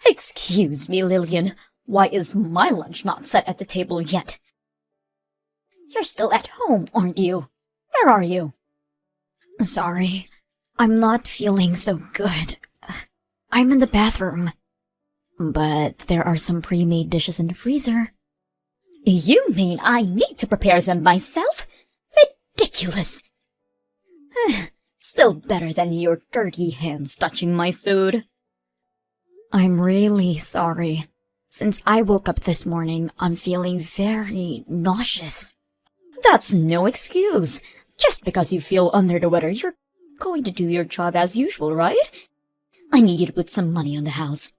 Excuse me, Lillian. Why is my lunch not set at the table yet? You're still at home, aren't you? Where are you? Sorry, I'm not feeling so good. I'm in the bathroom. But there are some pre-made dishes in the freezer. You mean I need to prepare them myself? Ridiculous! Still better than your dirty hands touching my food. I'm really sorry. Since I woke up this morning, I'm feeling very nauseous. That's no excuse. Just because you feel under the weather, you're going to do your job as usual, right? I need you to put some money on the house.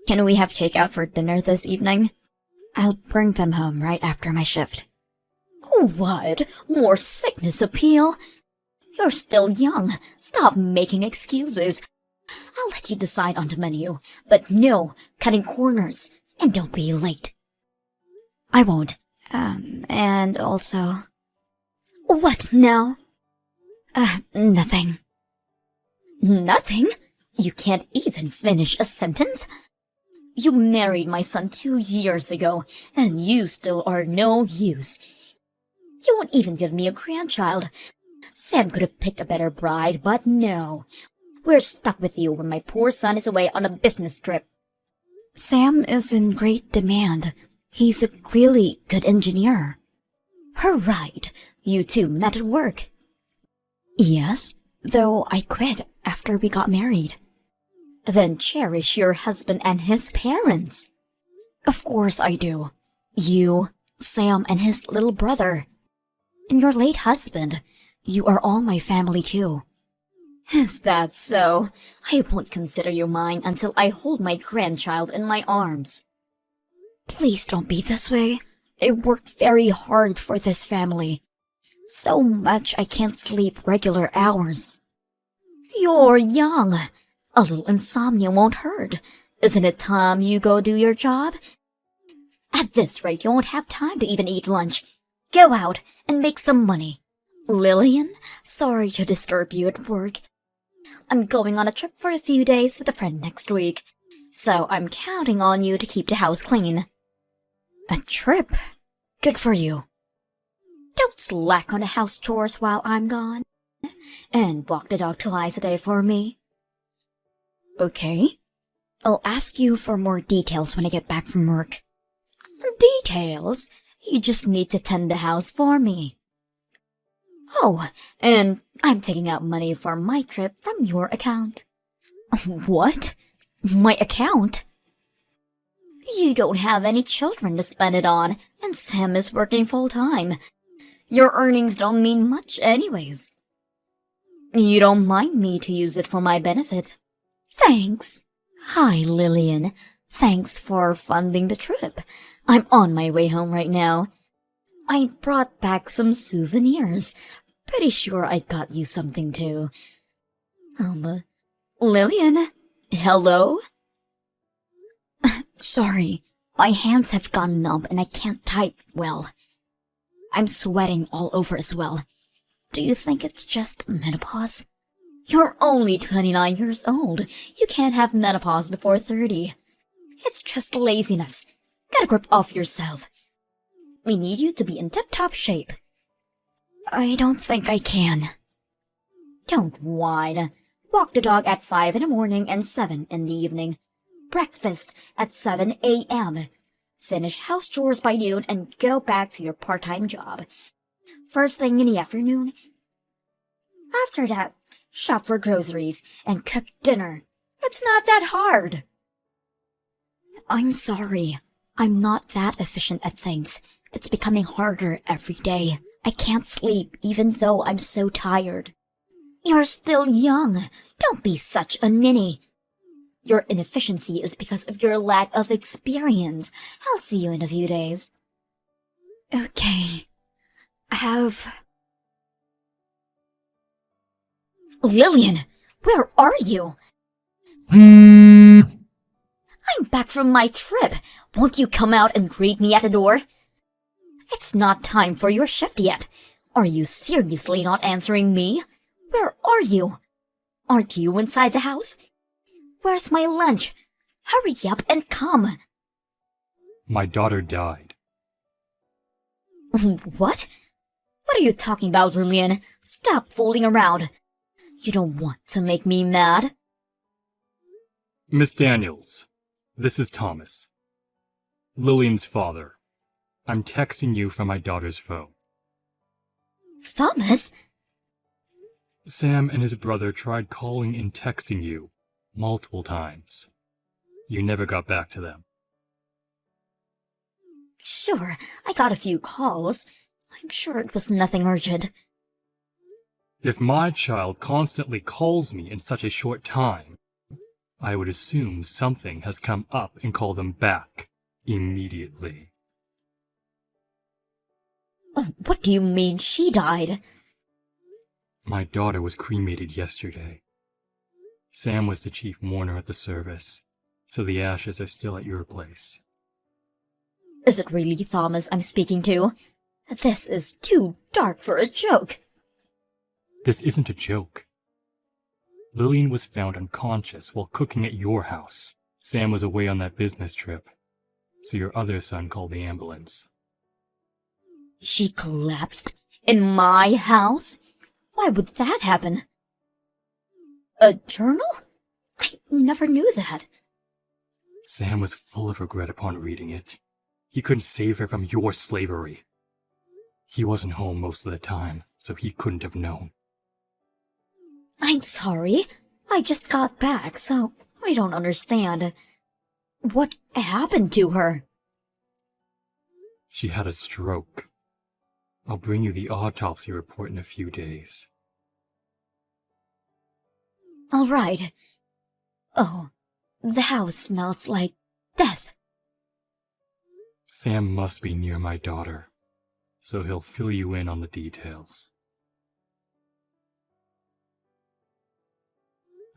Can we have takeout for dinner this evening? I'll bring them home right after my shift. What? More sickness appeal? You're still young. Stop making excuses. I'll let you decide on the menu, but no cutting corners, and don't be late. I won't. And also... What now? Nothing. Nothing? You can't even finish a sentence? You married my son 2 years ago, and you still are no use. You won't even give me a grandchild. Sam could have picked a better bride, but no. We're stuck with you when my poor son is away on a business trip. Sam is in great demand. He's a really good engineer. Right. You two met at work. Yes, though I quit after we got married. Then cherish your husband and his parents. Of course I do. You, Sam, and his little brother. And your late husband. You are all my family too. Is that so? I won't consider you mine until I hold my grandchild in my arms. Please don't be this way. I worked very hard for this family. So much I can't sleep regular hours. You're young. A little insomnia won't hurt. Isn't it time you go do your job? At this rate, you won't have time to even eat lunch. Go out and make some money. Lillian, sorry to disturb you at work. I'm going on a trip for a few days with a friend next week, so I'm counting on you to keep the house clean. A trip? Good for you. Don't slack on the house chores while I'm gone. And walk the dog twice a day for me. Okay. I'll ask you for more details when I get back from work. Details? You just need to tend the house for me. Oh, and I'm taking out money for my trip from your account. What? My account? You don't have any children to spend it on, and Sam is working full-time. Your earnings don't mean much anyways. You don't mind me to use it for my benefit. Thanks. Hi, Lillian. Thanks for funding the trip. I'm on my way home right now. I brought back some souvenirs. Pretty sure I got you something too. Lillian? Hello? Sorry, my hands have gone numb and I can't type well. I'm sweating all over as well. Do you think it's just menopause? You're only 29 years old. You can't have menopause before 30. It's just laziness. Get a grip off yourself. We need you to be in tip-top shape. I don't think I can. Don't whine. Walk the dog at 5 in the morning and 7 in the evening. Breakfast at 7 a.m. Finish house chores by noon and go back to your part-time job. First thing in the afternoon. After that, shop for groceries and cook dinner. It's not that hard. I'm sorry. I'm not that efficient at things. It's becoming harder every day. I can't sleep even though I'm so tired. You're still young. Don't be such a ninny. Your inefficiency is because of your lack of experience. I'll see you in a few days. Okay. Lillian, where are you? I'm back from my trip. Won't you come out and greet me at the door? It's not time for your shift yet. Are you seriously not answering me? Where are you? Aren't you inside the house? Where's my lunch? Hurry up and come. My daughter died. What? What are you talking about, Lillian? Stop fooling around. You don't want to make me mad. Miss Daniels, this is Thomas. Lillian's father. I'm texting you from my daughter's phone. Thomas? Sam and his brother tried calling and texting you multiple times. You never got back to them. Sure, I got a few calls. I'm sure it was nothing urgent. If my child constantly calls me in such a short time, I would assume something has come up and call them back immediately. What do you mean she died? My daughter was cremated yesterday. Sam was the chief mourner at the service, so the ashes are still at your place. Is it really Thomas I'm speaking to? This is too dark for a joke. This isn't a joke. Lillian was found unconscious while cooking at your house. Sam was away on that business trip, so your other son called the ambulance. She collapsed in my house? Why would that happen? A journal? I never knew that. Sam was full of regret upon reading it. He couldn't save her from your slavery. He wasn't home most of the time, so he couldn't have known. I'm sorry. I just got back, so I don't understand. What happened to her? She had a stroke. I'll bring you the autopsy report in a few days. All right. Oh, the house smells like death. Sam must be near my daughter, so he'll fill you in on the details.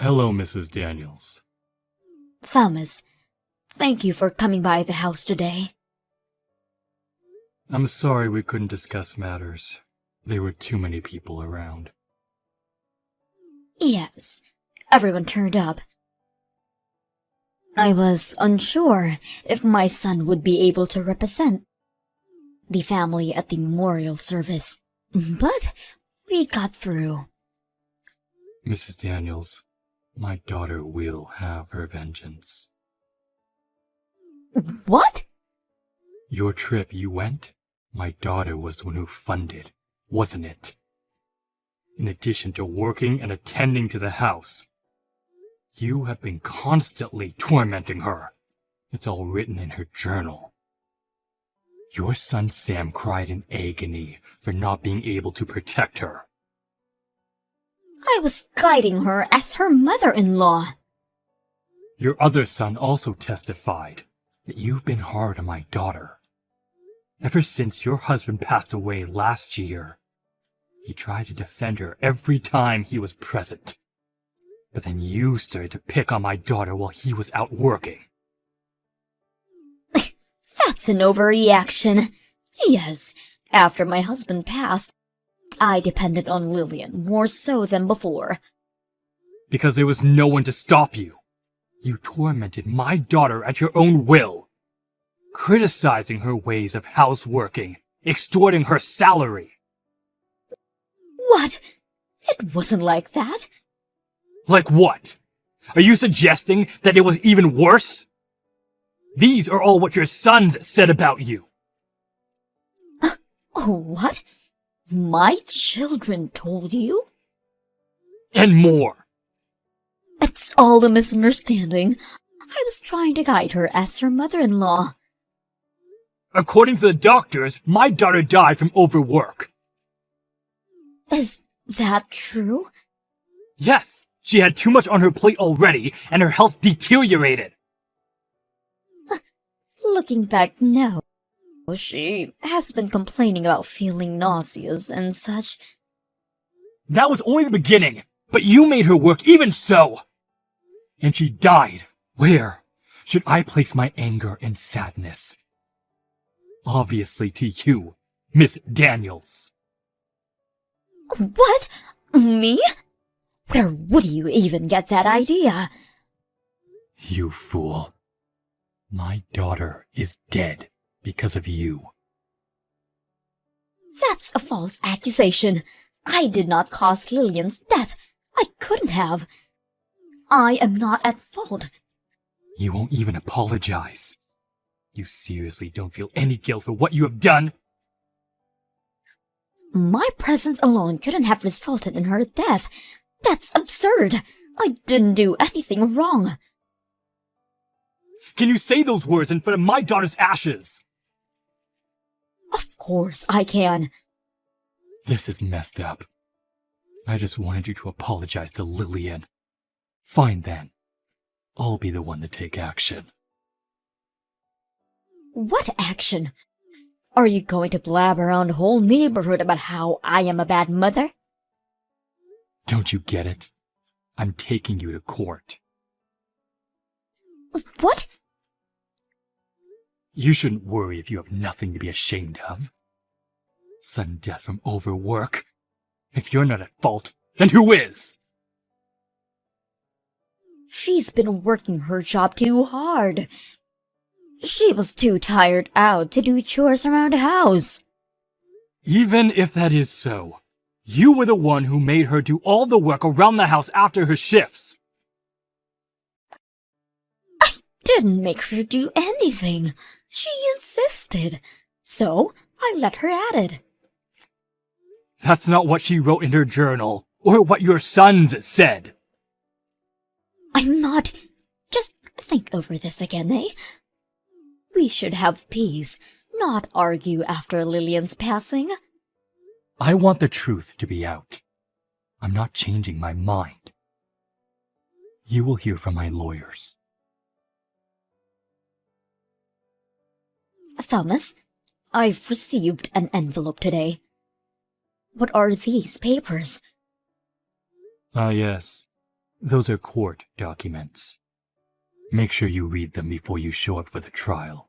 Hello, Mrs. Daniels. Thomas, thank you for coming by the house today. I'm sorry we couldn't discuss matters. There were too many people around. Yes, everyone turned up. I was unsure if my son would be able to represent the family at the memorial service, but we got through. Mrs. Daniels, my daughter will have her vengeance. What? Your trip you went, my daughter was the one who funded, wasn't it? In addition to working and attending to the house, you have been constantly tormenting her. It's all written in her journal. Your son Sam cried in agony for not being able to protect her. I was guiding her as her mother-in-law. Your other son also testified that you've been hard on my daughter. Ever since your husband passed away last year, he tried to defend her every time he was present. But then you started to pick on my daughter while he was out working. That's an overreaction. Yes, after my husband passed, I depended on Lillian more so than before. Because there was no one to stop you. You tormented my daughter at your own will, criticizing her ways of houseworking, extorting her salary. What? It wasn't like that. Like what? Are you suggesting that it was even worse? These are all what your sons said about you. Oh, what? My children told you? And more. It's all a misunderstanding. I was trying to guide her as her mother-in-law. According to the doctors, my daughter died from overwork. Is that true? Yes, she had too much on her plate already, and her health deteriorated. Looking back now, she has been complaining about feeling nauseous and such. That was only the beginning, but you made her work even so. And she died. Where should I place my anger and sadness? Obviously to you, Miss Daniels. What? Me? Where would you even get that idea? You fool. My daughter is dead because of you. That's a false accusation. I did not cause Lillian's death. I couldn't have. I am not at fault. You won't even apologize. You seriously don't feel any guilt for what you have done? My presence alone couldn't have resulted in her death. That's absurd. I didn't do anything wrong. Can you say those words in front of my daughter's ashes? Of course I can. This is messed up. I just wanted you to apologize to Lillian. Fine then. I'll be the one to take action. What action? Are you going to blab around the whole neighborhood about how I am a bad mother? Don't you get it? I'm taking you to court. What? You shouldn't worry if you have nothing to be ashamed of. Sudden death from overwork. If you're not at fault, then who is? She's been working her job too hard. She was too tired out to do chores around the house. Even if that is so, you were the one who made her do all the work around the house after her shifts. I didn't make her do anything. She insisted. So I let her at it. That's not what she wrote in her journal, or what your sons said. I'm not... Just think over this again, eh? We should have peace, not argue after Lillian's passing. I want the truth to be out. I'm not changing my mind. You will hear from my lawyers. Thomas, I've received an envelope today. What are these papers? Yes. Those are court documents. Make sure you read them before you show up for the trial.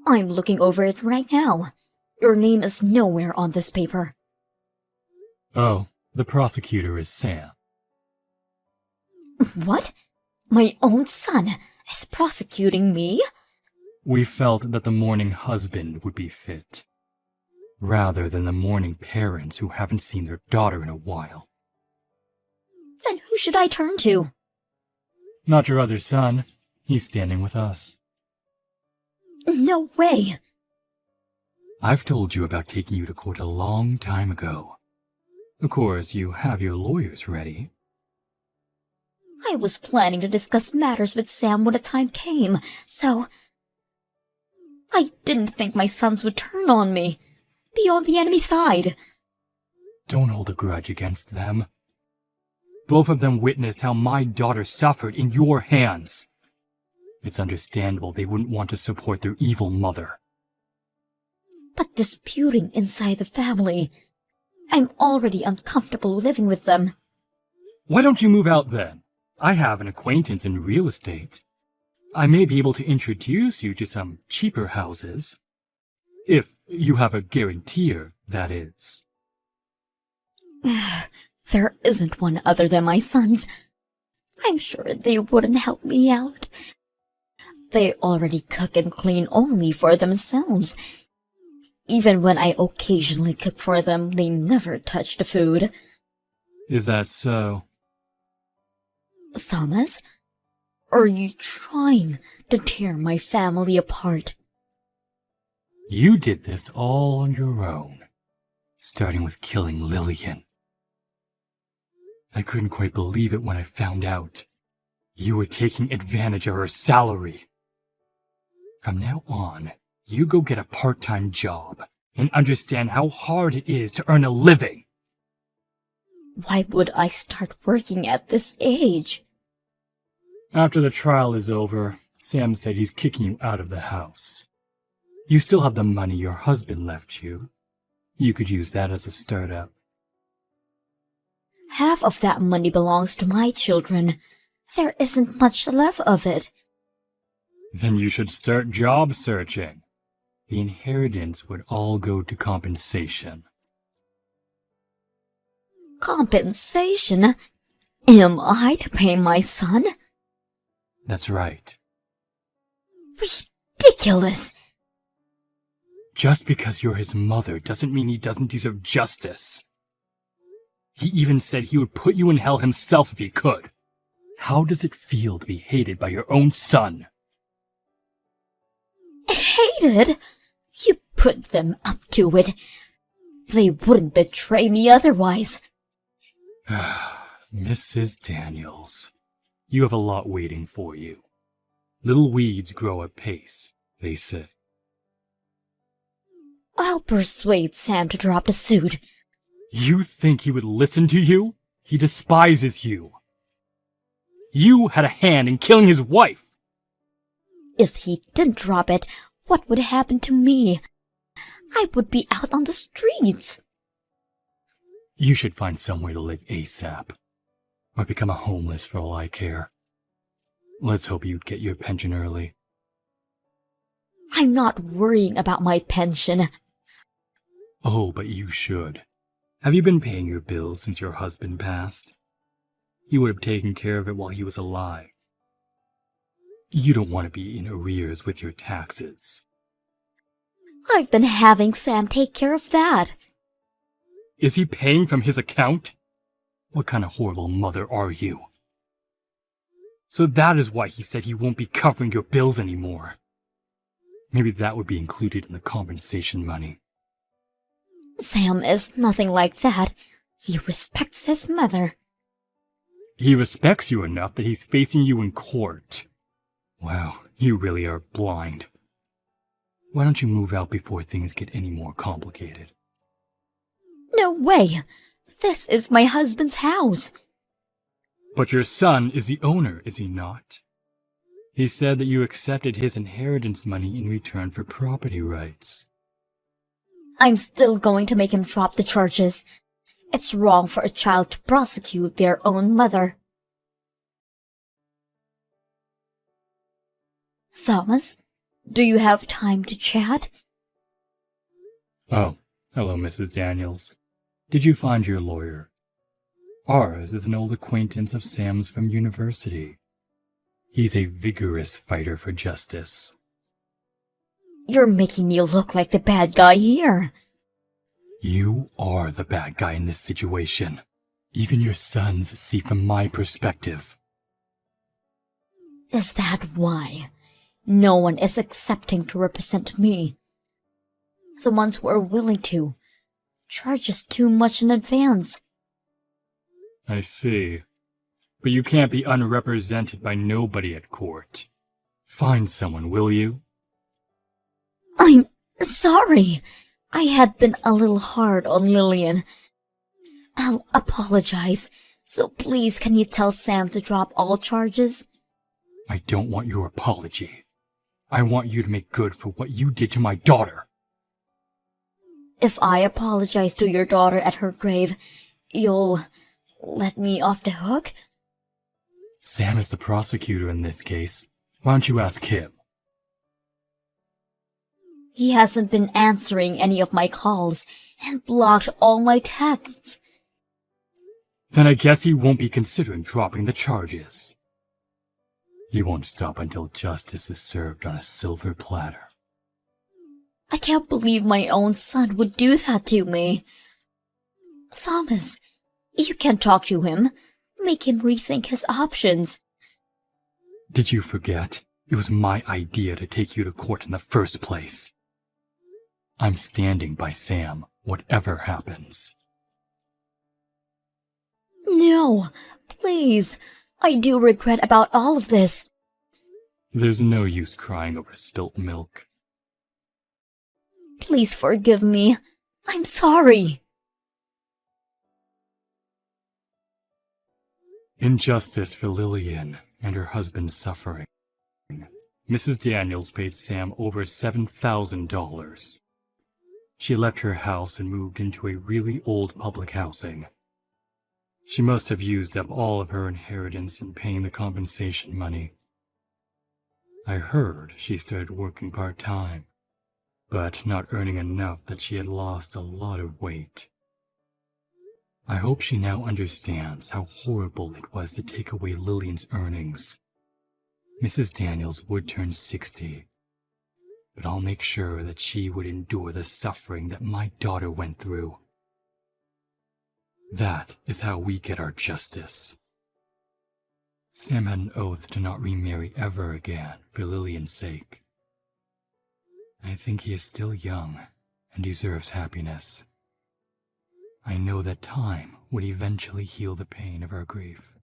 I'm looking over it right now. Your name is nowhere on this paper. Oh, the prosecutor is Sam. What? My own son is prosecuting me? We felt that the mourning husband would be fit, rather than the mourning parents who haven't seen their daughter in a while. Then who should I turn to? Not your other son. He's standing with us. No way. I've told you about taking you to court a long time ago. Of course, you have your lawyers ready. I was planning to discuss matters with Sam when the time came, so... I didn't think my sons would turn on me. Be on the enemy side. Don't hold a grudge against them. Both of them witnessed how my daughter suffered in your hands. It's understandable they wouldn't want to support their evil mother. But disputing inside the family... I'm already uncomfortable living with them. Why don't you move out then? I have an acquaintance in real estate. I may be able to introduce you to some cheaper houses. If you have a guarantor, that is. There isn't one other than my sons. I'm sure they wouldn't help me out. They already cook and clean only for themselves. Even when I occasionally cook for them, they never touch the food. Is that so? Thomas, are you trying to tear my family apart? You did this all on your own, starting with killing Lillian. I couldn't quite believe it when I found out. You were taking advantage of her salary. From now on, you go get a part-time job and understand how hard it is to earn a living. Why would I start working at this age? After the trial is over, Sam said he's kicking you out of the house. You still have the money your husband left you. You could use that as a startup. Half of that money belongs to my children. There isn't much left of it. Then you should start job searching. The inheritance would all go to compensation. Compensation? Am I to pay my son? That's right. Ridiculous! Just because you're his mother doesn't mean he doesn't deserve justice. He even said he would put you in hell himself if he could. How does it feel to be hated by your own son? Hated? You put them up to it. They wouldn't betray me otherwise. Mrs. Daniels, you have a lot waiting for you. Little weeds grow apace, they say. I'll persuade Sam to drop the suit. You think he would listen to you? He despises you. You had a hand in killing his wife. If he didn't drop it, what would happen to me? I would be out on the streets. You should find somewhere to live ASAP, or become a homeless for all I care. Let's hope you'd get your pension early. I'm not worrying about my pension. Oh, but you should. Have you been paying your bills since your husband passed? You would have taken care of it while he was alive. You don't want to be in arrears with your taxes. I've been having Sam take care of that. Is he paying from his account? What kind of horrible mother are you? So that is why he said he won't be covering your bills anymore. Maybe that would be included in the compensation money. Sam is nothing like that. He respects his mother. He respects you enough that he's facing you in court. Wow, you really are blind. Why don't you move out before things get any more complicated? No way! This is my husband's house. But your son is the owner, is he not? He said that you accepted his inheritance money in return for property rights. I'm still going to make him drop the charges. It's wrong for a child to prosecute their own mother. Thomas, do you have time to chat? Oh, hello, Mrs. Daniels. Did you find your lawyer? Ours is an old acquaintance of Sam's from university. He's a vigorous fighter for justice. You're making me look like the bad guy here. You are the bad guy in this situation. Even your sons see from my perspective. Is that why? No one is accepting to represent me. The ones who are willing to charge us too much in advance. I see. But you can't be unrepresented by nobody at court. Find someone, will you? I'm sorry. I had been a little hard on Lillian. I'll apologize. So please can you tell Sam to drop all charges? I don't want your apology. I want you to make good for what you did to my daughter. If I apologize to your daughter at her grave, you'll let me off the hook? Sam is the prosecutor in this case. Why don't you ask him? He hasn't been answering any of my calls and blocked all my texts. Then I guess he won't be considering dropping the charges. He won't stop until justice is served on a silver platter. I can't believe my own son would do that to me. Thomas, you can talk to him. Make him rethink his options. Did you forget? It was my idea to take you to court in the first place. I'm standing by Sam, whatever happens. No, please. I do regret about all of this. There's no use crying over spilt milk. Please forgive me. I'm sorry. In justice for Lillian and her husband's suffering, Mrs. Daniels paid Sam over $7,000. She left her house and moved into a really old public housing. She must have used up all of her inheritance in paying the compensation money. I heard she started working part-time, but not earning enough that she had lost a lot of weight. I hope she now understands how horrible it was to take away Lillian's earnings. Mrs. Daniels would turn 60, but I'll make sure that she would endure the suffering that my daughter went through. That is how we get our justice. Sam had an oath to not remarry ever again for Lillian's sake. I think he is still young and deserves happiness. I know that time would eventually heal the pain of our grief.